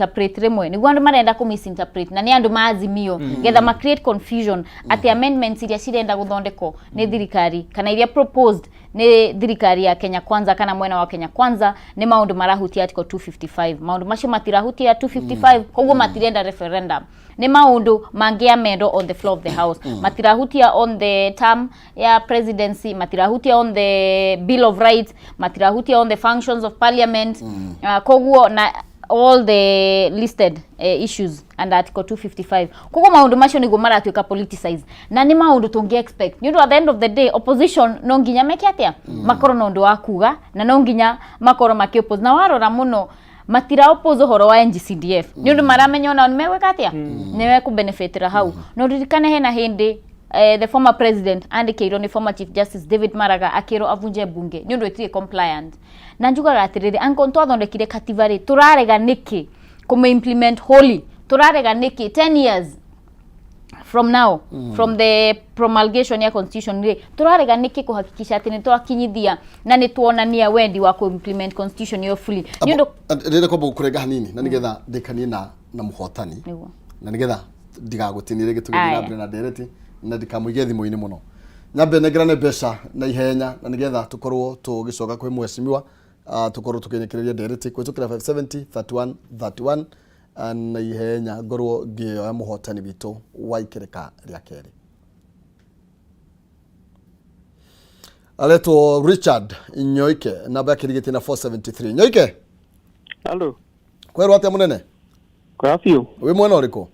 interpret remwe ni gwandu marenda ku misinterpret na ni andu maazimio getha ma create confusion ati amendments iria cirenda guthondeko ni thirikari kana iria proposed ni thirikari ya Kenya Kwanza kana mwena wa Kenya Kwanza ni maundu marahutia article 255 maundu macio matirahutia 255 koguo matirenda referendum ni maundu mangiamendo on the floor of the house matirahutia on the term ya presidency matirahutia on the bill of rights matirahutia on the functions of parliament koguo na all the listed issues under article 255 kuko maundu macio nigo maratuika politicized na ni maundu tungi expect you know at the end of the day opposition no nginya meke atia makoro no ndu akuga na no nginya makoro makioppose na warora muno matira oppose horo wa NGCDF ni ndu maramenya ona nimeweka atia niwe ku benefitira hau no ririkane hena hindi the former president and Keiro former chief justice David Maraga akiro avunje bunge ni ndu etie compliant na njuga atiriri anko ntwathondekire kativari turarega niki kuma implement wholly turarega niki 10 years from now from the promulgation ya constitution ile turarega niki kuhakikisha ati ni twakinyithia na ni tuonania wendi wa ku implement constitution yo fully ni ndu rede ko kurega hanini na nigetha ndikanie na muhotani na nigetha ndigagutinire gitugira na dereti na ndikamuige thimo-ini muno nyambe negerane besha na ihenya na nigetha tukorwo tugicoka kwi mweshimiwa tukorwo tukinyekereria dereti kwitukira 570 31 31 na ihenya ngorwo ngioya muhotani bitu wa ikereka ria keri aleto Richard Nyoike namba ya kirigiti na 473 Nyoike Hello kweru atia munene kwa fiu we mwana uriko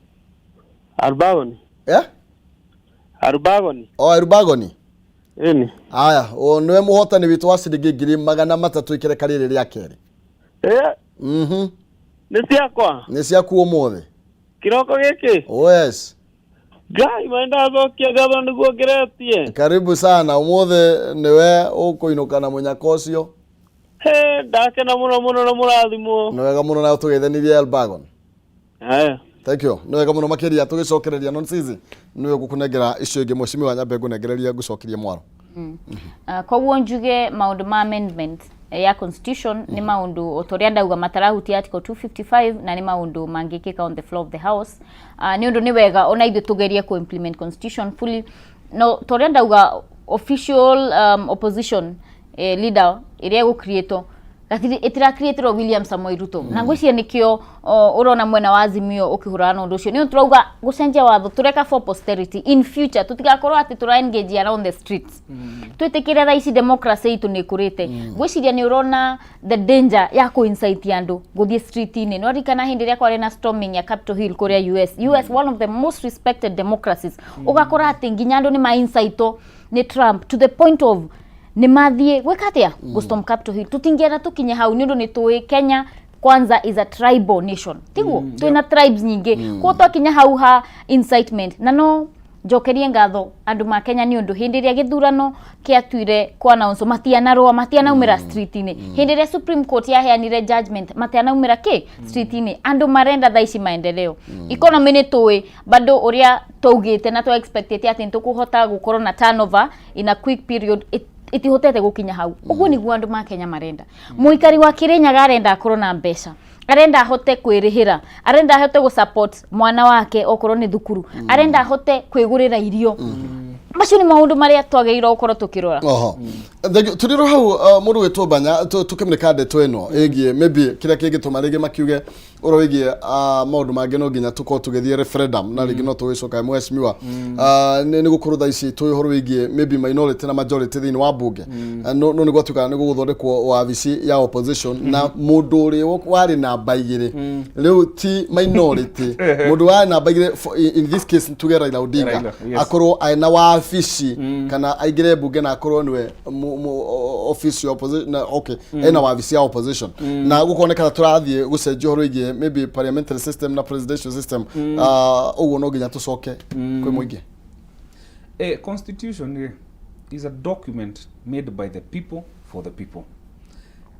Arbagoni Arbagoni Arbagoni Eni aya o nwe muhotani bitu wa ciringi 300 ikereka riri ria keri Ni ciaku umuthi kiroko giki yes gai maenda zokia gatho niguo ngeretie karibu sana umuthi niwe ukuinuka na munyaka ucio ndake na muno na murathimo ni wega muno na tugeithanirie Albagon thank you ni wega muno makiria tugicokereria nonsizi niwe gukunengera icio ingi mweshimi wa nyambe ngunegereria gucokeria mwaro koguo njuge maundu ma amendment ya constitution ni maundu otoria ndauga matarahuti article 255 na ni maundu mangikika on the floor of the house ni undu ni wega ona ithu tugerie ku implement constitution fully no toria ndauga official opposition leader iria go create gatiri itira creator William Samoei Ruto na ngwiciria nikio urona mwena wa Azimio ukihurana undu ucio ni turauga gucenjia watho tureka for posterity in future tutigakorwo ati tura engage around the streets twitikire raisi democracy itu ni kurite ngwiciria ni urona the danger ya ku incite andu guthie street ini no rikana hindi ria kwari na storming ya Capitol Hill Korea US one of the most respected democracies ugakora ati nginya andu ni ma incite ni Trump to the point of ni mathie gwekatia gustom Capitol Hill tutingiera tukinye hau ni undu ni tuwe Kenya Kwanza is a tribal nation tiguo twina tribes nyingi ko twakinya hau ha incitement na no jokerie ngatho andu ma Kenya ni undu hindi ria githurano kiatuire kwa announce matiana umira street ini hindi ria Supreme Court yaheanire judgment matiana umira street ini andu marenda thaici maendeleo economy ni tuwe bado uria tugite na twa expectate ati tukuhota gukorwo na turnover in a quick period itihotete gukinya hau uguo niguo andu ma Kenya marenda muikari wa Kirinyaga arenda akorwo na mbeca arenda ahote kwirihira arenda ahote gu support mwana wake okorwo ni thukuru arenda ahote kwigurira irio macio ni maundu maria twageirwo ukorwo tukirora turiro hau mundu wetwo banya tukimrika ndeto eno egie maybe kira kigituma rigi makiuge orowigie maundu mangi no nginya tuko tugethie referendum na rigi no tugicoka mweshimiwa ni gukorwo thaici tuyihoro wigie maybe minority na majority thini wa bunge no ni gwatuka ni guthondekwo wabici ya opposition na mundu uri wari na baigire riu ti minority mundu wari na baigire in this case together Raila Odinga akorwo aina wabici kana aigire bunge na akorwo niwe office opposition na okay ena wabici ya opposition na gukoneka turathie gucenjio horo igie maybe parliamentary system na presidential system uguo no nginya tucoke kwi muingi constitution is a document made by the people for the people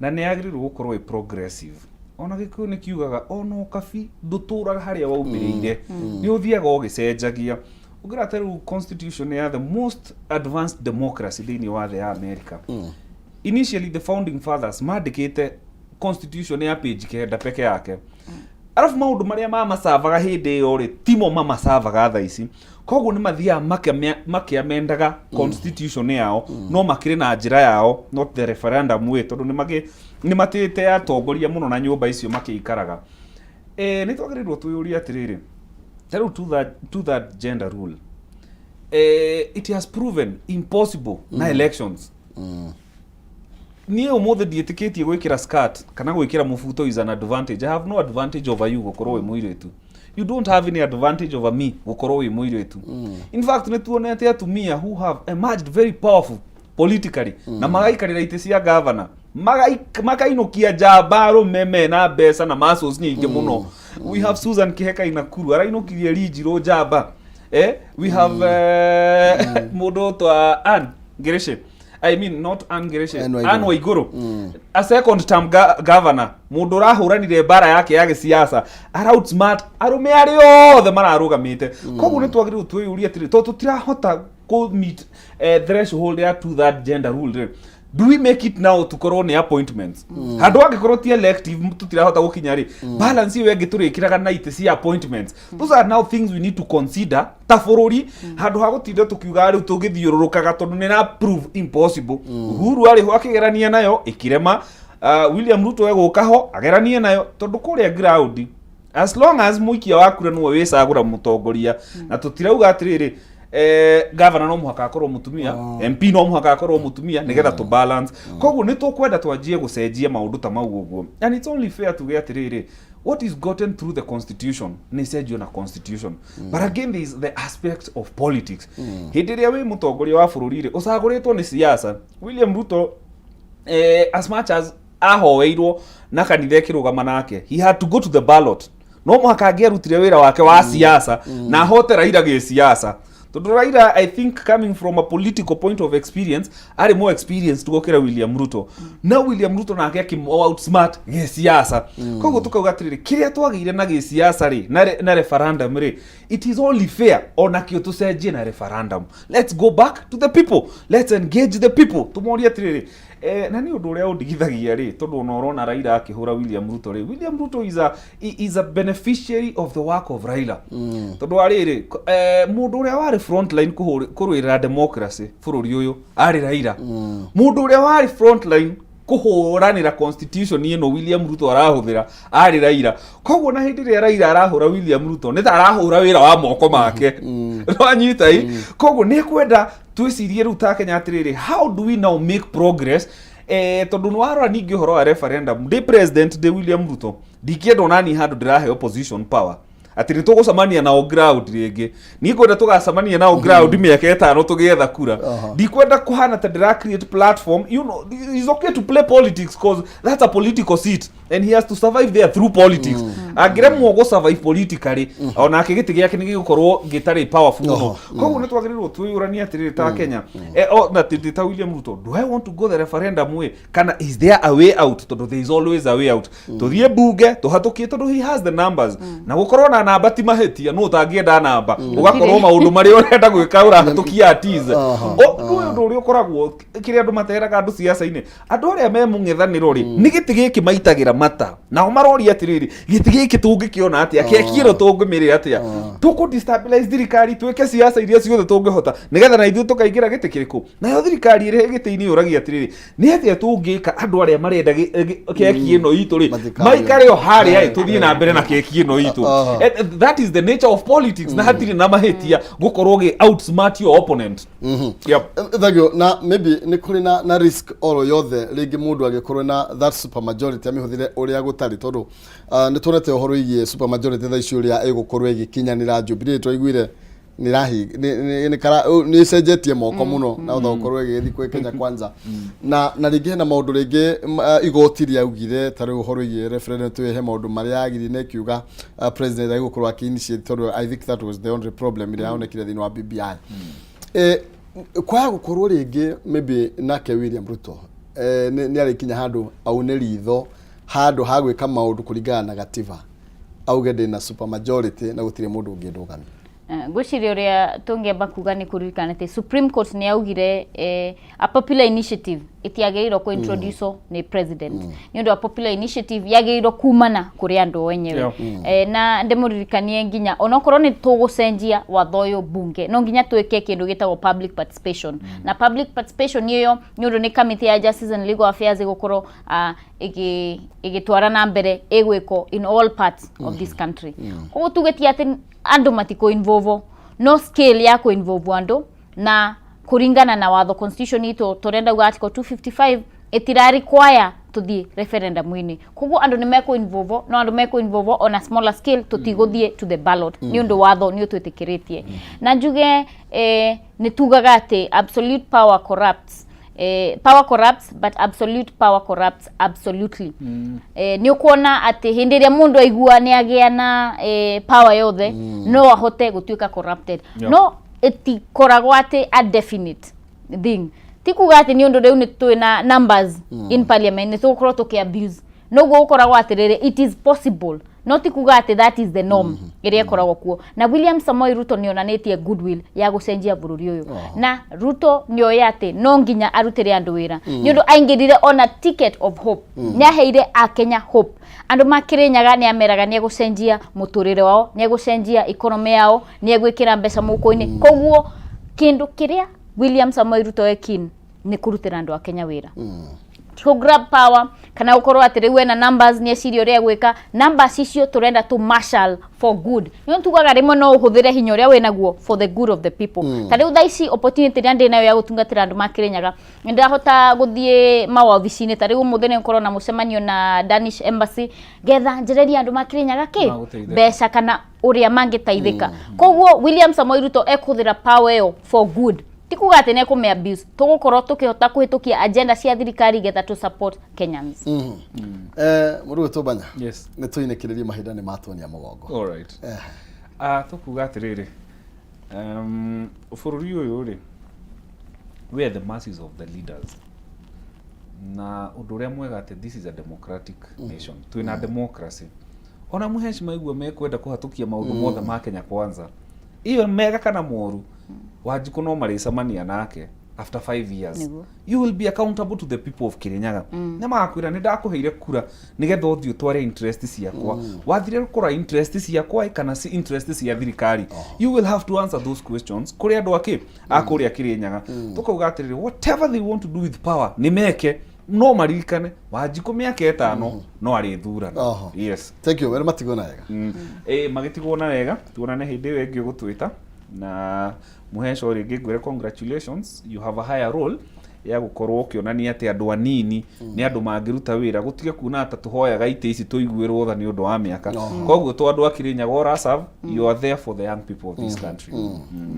na ne agriru gukorwo progressive ona gikuo ni kiugaga ono kabi nduturaga haria waumiriire ni uthiaga ugicenjagia ugira teru constitution ya the most advanced democracy thini wa the America initially the founding fathers mandikite constitution ya page kenda peke yake arafu maundu maria mamasavaga hindi yo ri timo mamasavaga tha ici koguo ni mathia makiamendaga constitution yao no makire na njira yao not the referendum we tondu ni matite atongoria muno na nyumba icio makiikaraga ni twagirirwo tuyuria atiriri tell to that gender rule it has proven impossible na elections niä å må thä ndiätä tie gwä kä ra skirt kana gwä kä ra må buto is an advantage. I have no advantage over you gå korwo wä må irä tu. You don't have any advantage over me gå korwo wä må irä tu. In fact nä tuonete atumia who have emerged very powerful politically na magaikarä ra itä cia governor makainũkia njamba rũmeme na mbeca na muscles nyingĩ mũno. We have Susan Kiheka Inakuru arainũkirie Rinjirũ njamba. We have mũndũ twa Anne Ngereshe. I mean not Anne Ngereshe, Anne Waiguru. A second term governor mundu rahuranire bara yake ya gisiasa outsmart arume ari othe mararugamite. Koguo ni twagiriru twiyuria atiri tutirahota ku meet threshold ya to that gender rule. Do we make it now to corona appointments? Handu angikorwo ti elective tutirahota gukinya ri balance iyo yengi turikiraga na ite cia appointments. Those are now things we need to consider ta bururi handu ha gutinda tukiuga riu tugithiururukaga tondu ni na prove impossible. Uhuru ari ho akigerania nayo ikirema William Ruto eguka ho ageranie nayo tondu kuria ground as long as muikia wakura no wicagura mutongoria na tutirauga atiriri governor no muhaka akorwo mutumia MP no muhaka akorwo mutumia nigetha to balance. Koguo ni tukwenda twanjie gucenjia maundu ta mau uguo, and it's only fair to get atiriri what is gotten through the constitution ni cenjio na constitution. But again there is the aspect of politics. Hindi ria wi mutongoria wa bururi ri ucaguritwo ni siasa. William Ruto as much as ahoweirwo na kanitha kirugama nake, he had to go to the ballot. No muhaka angierutire wira wake wa siasa na hote Raila ge siasa. Tondu Raila, I think coming from a political point of experience, are more experienced to gukira William Ruto. Now William Ruto na ngeki more outsmart ge siasa. Koguo tukauga atiriri kiria twagire na ge siasa ri na referendum ri, it is only fair ona kio tucenjie na referendum. Let's go back to the people. Let's engage the people. Tumoria atiriri na ni undu uria undigithagia ri tondu unorona Raila akihura William Ruto ri. William Ruto is a beneficiary of the work of Raila. Tondu ariri mundu uria wari frontline kurwirira democracy bururi uyu ari Raila. Mundu uria wari frontline kuhuranira constitution ino William Ruto arahuthira ari Raila. Koguo na hindi ria Raila arahura William Ruto ni ta arahura wira wa moko make. No anyita i koguo ni kwenda twicirie ru ta Kenya atiriri how do we now make progress tondu nwarora ningi horo wa referendum the president de William Ruto dikiendo nani handu ndirahe opposition power atiri tugucamania nao ground ringi ni kwenda tugacamania nao ground miaka 5 tugietha kura ndikwenda kuhana ta ndira create platform. You know, it's okay to play politics cause that's a political seat and he has to survive there through politics. Angiremwo go survive politically ona akigiti giake ni gigukorwo gitari powerful no. Koguo ni twagirirwo tuyurania atiri ta Kenya na ta William Ruto, do I want to go the referendum way kana is there a way out? Tondu there is always a way out. Tuthie bunge tuhatukie tondu he has the numbers na gukorwo na namba ti mahetia no utangienda namba ugakorwo maundu mari urenda gwika urahatukia atiza ndu uri ukoragwo kiri andu materaga andu siasa-ini andu aria me mung'ethaniro ri ni giti giki maitagira mata na maroria atiriri giti giki tungikiona atia kekiro tungimirira atia tuku destabilize thirikari tweke siasa iria ciothe tungihota nigetha na ithu tukaingira giti kiriku nayo thirikari iri giti-ini uragia atiriri ni atia tungika andu aria marenda keki ino itu ri maikare o haria tuthie na mbere na keki ino itu. That is the nature of politics. Na hatiri na mahetia gukorwo ge outsmart your opponent. Yep. Thank you. Na maybe ni kuri na risk oro yothe ringi mundu agikorwo na that super majority amihuthire uria gutari tondu ni tuonete uhoro igie super majority tha icio uria igukorwo igikinyanira Jubilee twaiguire ni cenjetie moko muno na uthakorwo igithi kwe Kenya kwanza na ringi na maundu ringi igoti ria ugire tari uhoro igie referendum tuhe maundu maria agiri ne kiuga president aigukorwo aki-initiate tondu I think that was the only problem ria onekire thini wa BBI. Kwa gukorwo ringi maybe nake William Ruto ni ari kinya handu aune ritho handu ha gwika maundu kuringana na gatiba auge ndina super majority na gutire mundu ungindugana. Gwiciria uria tungiamba kuga ni kuririkana ati Supreme Court ni yaugire a popular initiative itiagiriro ko introduce ni president ni ndo popular initiative yagiriro kumana kuri andu wenyewe na ndemuririkanie nginya onokorwo ni tugucenjia wathoyo bunge no nginya twike kindu gitagwo public participation na public participation niyo ni ndo ni committee ya justice and legal affairs igukorwo igitwara na mbere egwiko in all parts of this country koguo tugetia ati andu matiko involve no scale ya ko involve andu na kuringana na watho constitution ito torenda uga article 255 itira require to the referendum wini koguo andu ni meko involve no andu meko involve on a smaller scale tutiguthie to the ballot ni undu watho ni utwitikiretie na njuge ni tugaga ati absolute power corrupts power corrupts but absolute power corrupts absolutely ni ukuona ati hindi ria mundu aigua ni agia na power yothe no ahote gutuika corrupted no itikoragwo ati a definite thing tikuga ati ni undu riu ni twina numbers in parliament ni tukorwo tukiabuse no gukoragwo ati riri it is possible not kuga ati that is the norm iria koragwo kuo na William Samoei Ruto ni onanetie goodwill ya gucenjia bururi uyu na Ruto ni oya ati no nginya arutire andu wira ni undu aingirire on a ticket of hope ni aheire a Kenya hope andu makirinyaga ni ameraga ni gucenjia muturire wao ni gucenjia economy yao ni gwikira mbeca muko-ini koguo kindu kiria William Samoei Ruto ekin ni kurutira andu a Kenya wira to grab power kana ukorwo ati riu na numbers ni cirio ria gwika numbers icio turenda to marshal for good ni ntugaga rimo no uhuthire hinya ria wenaguo for the good of the people tari udaici opportunity ria ndi nayo ya gutungatira andu makirinyaga ndahota guthie mawabici-ini tari umuthene ukorwo na mucemanio na Danish embassy getha njereria andu makirinyaga ki beca kana uria mangitaithika koguo William Samoei Ruto ekuthira power yo for good tikuga ati ne kume abuse tugukorwo tukihota kuhitukia agenda cia thirikari getha to support Kenyans muru tubanya yes ne tuinekireria mahinda ni matonia mugongo all right tukuga atiriri bururi uyu ri we are the masses of the leaders na undu ria mwega ati this is a democratic nation twina democracy ona muheshi maigua mekwenda kuhatukia maundu mothe ma Kenya kwanza iyo mega kana moru wajiku no maricamania nake after 5 years you will be accountable to the people of Kirinyaga na makwira ni ndakuheire kura nigetha uthio tware interest ciakwa wathire kura interest ciakwa kana si interest cia thirikari you will have to answer those questions kuri andu aki akuria Kirinyaga tukauga atiriri whatever they want to do with power ni meke no maririkane wajiku miaka 5 no ari thurana yes thank you very much gona wega magitigona wega tuonane hindi wengi gutwita na muhesho ringi ngwire congratulations you have a higher role ya gukorwo ukionania ati andu anini ni andu mangiruta wira gutige kuna ata tuhoyaga ite ici tuiguirwo tha ni undu wa miaka koguo to andu akirinyaga ora serve you are there for the young people of this country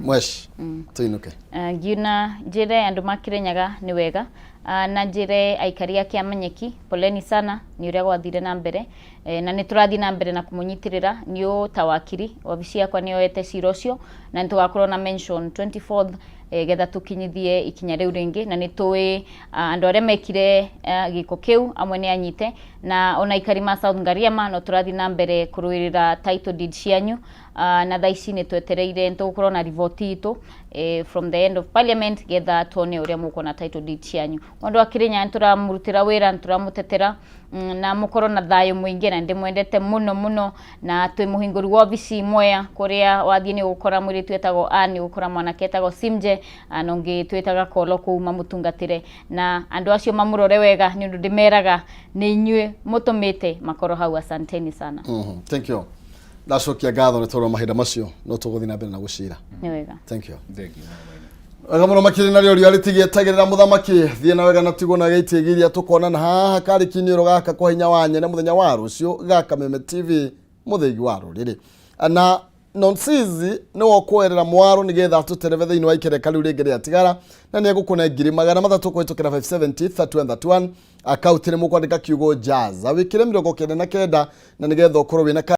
mwesh tuinuke giuna jire andu makirinyaga ni wega na njire aikaria kia manyeki poleni sana ni uria gwathire na mbere na ni turathi na mbere na kumunyitirira ni o tawakiri wabici yakwa ni oete cirocio na nitugakorwo na mention 24th getha tukinyithie ikinya riu ringi na ni tui andu aria mekire giko kiu amwe ni anyite na ona ikari ma South Ngariama no turathi na mbere kuruirira title deed cianyu na thaici ni twetereire ntugukorwo na report itu from the end of parliament getha tuone uria muko na title deed cianyu andu akirinya nturamurutira wira nturamutetera na mukorwo na thayo muingi na ndimwendete muno na twi muhinguru wa obici moya kuria wathie ni gukora mwiri twetagwo ani gukora mwanake etagwo Simje anongi twetaga kolo kuuma mutungatire na andu acio mamurore wega ni undu ndimeraga ni inyue mutumite makoro hau asanteni sana thank you ndacokia ngatho ni toro mahinda macio no tuguthi na mbere na gucira ni wega thank you Agamuno makiri na rio rialitigie tagirira muthamaki thie na wega na tigona geitigiria tukona na haha kari kiniro gaka kwa hinya wanye na muthenya wa rucio gaka Meme TV muthegi wa ruriri na nonsizi no okwerera mwaro nigetha tutereve thiini wa ikere kali uri ngere atigara na ni egukuna ngiri magana mathatu kwitukira 570 31 account ni mukwandika kiugo jazz awikire 99 na nigetha ukorwo wina